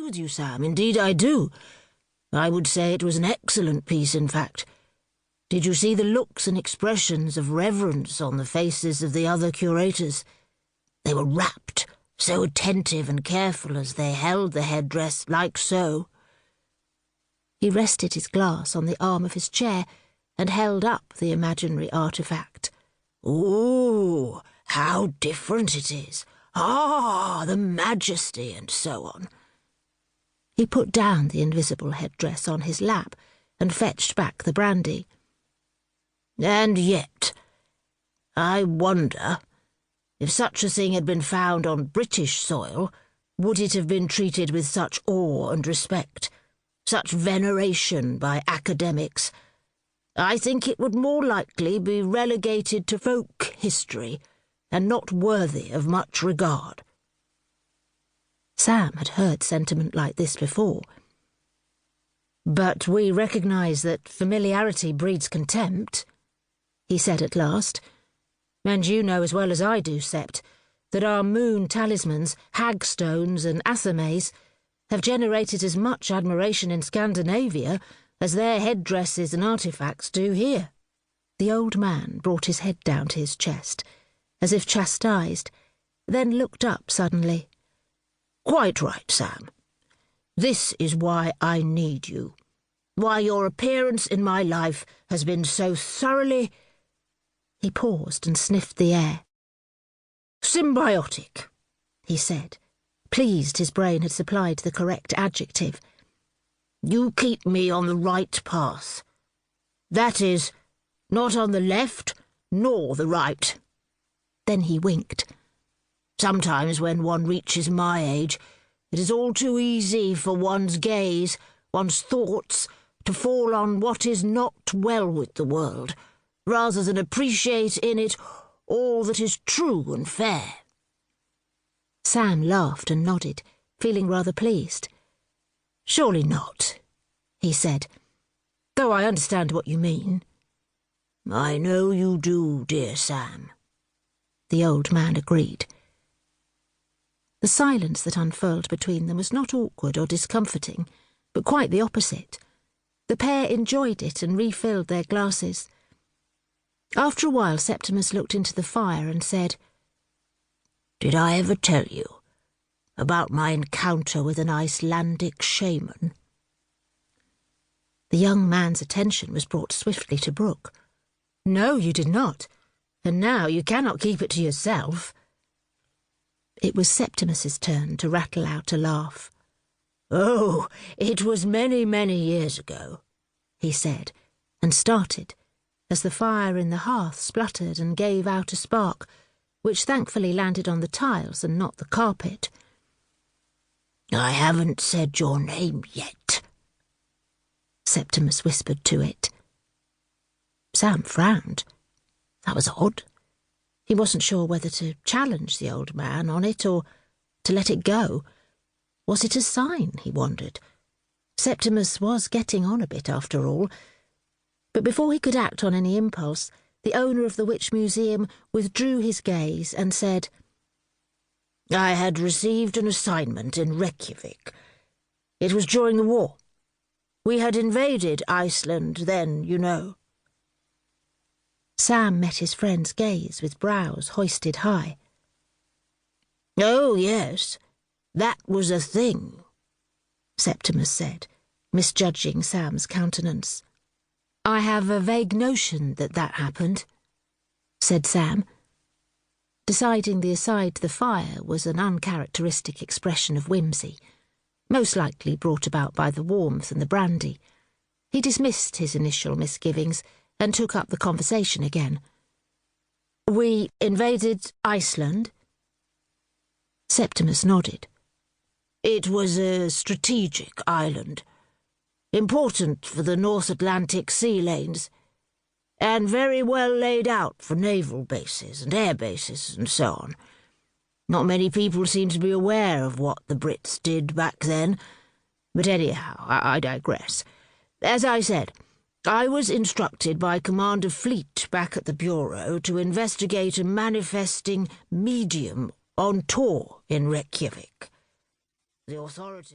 with you, Sam. Indeed I do. I would say it was an excellent piece, in fact. Did you see the looks and expressions of reverence on the faces of the other curators? They were rapt, so attentive and careful as they held the headdress, like so." He rested his glass on the arm of his chair and held up the imaginary artifact. "Ooh, how different it is! Ah, the majesty, and so on." He put down the invisible headdress on his lap and fetched back the brandy. "And yet, I wonder, if such a thing had been found on British soil, would it have been treated with such awe and respect, such veneration by academics? I think it would more likely be relegated to folk history and not worthy of much regard." Sam had heard sentiment like this before. "But we recognise that familiarity breeds contempt," he said at last. "And you know as well as I do, Sept, that our moon talismans, hagstones and athames have generated as much admiration in Scandinavia as their headdresses and artefacts do here." The old man brought his head down to his chest, as if chastised, then looked up suddenly. "Quite right, Sam. This is why I need you, why your appearance in my life has been so thoroughly—" He paused and sniffed the air. "Symbiotic," he said, pleased his brain had supplied the correct adjective. "You keep me on the right path. That is, not on the left nor the right." Then he winked. "Sometimes when one reaches my age, it is all too easy for one's gaze, one's thoughts, to fall on what is not well with the world, rather than appreciate in it all that is true and fair." Sam laughed and nodded, feeling rather pleased. "Surely not," he said, "though I understand what you mean." "I know you do, dear Sam," the old man agreed. The silence that unfurled between them was not awkward or discomforting, but quite the opposite. The pair enjoyed it and refilled their glasses. After a while Septimus looked into the fire and said, "Did I ever tell you about my encounter with an Icelandic shaman?" The young man's attention was brought swiftly to Brooke. "No, you did not, and now you cannot keep it to yourself." It was Septimus's turn to rattle out a laugh. "Oh, it was many, many years ago," he said, and started, as the fire in the hearth spluttered and gave out a spark, which thankfully landed on the tiles and not the carpet. "I haven't said your name yet," Septimus whispered to it. Sam frowned. That was odd. He wasn't sure whether to challenge the old man on it or to let it go. Was it a sign, he wondered? Septimus was getting on a bit after all. But before he could act on any impulse, the owner of the Witch Museum withdrew his gaze and said, "I had received an assignment in Reykjavik. It was during the war. We had invaded Iceland then, you know." Sam met his friend's gaze with brows hoisted high. "Oh, yes, that was a thing," Septimus said, misjudging Sam's countenance. "I have a vague notion that happened," said Sam, deciding the aside to the fire was an uncharacteristic expression of whimsy, most likely brought about by the warmth and the brandy. He dismissed his initial misgivings and took up the conversation again. "We invaded Iceland?" Septimus nodded. "It was a strategic island, important for the North Atlantic sea lanes, and very well laid out for naval bases and air bases and so on. Not many people seem to be aware of what the Brits did back then, but anyhow, I digress. As I said, I was instructed by Commander Fleet back at the Bureau to investigate a manifesting medium on tour in Reykjavik. The authorities...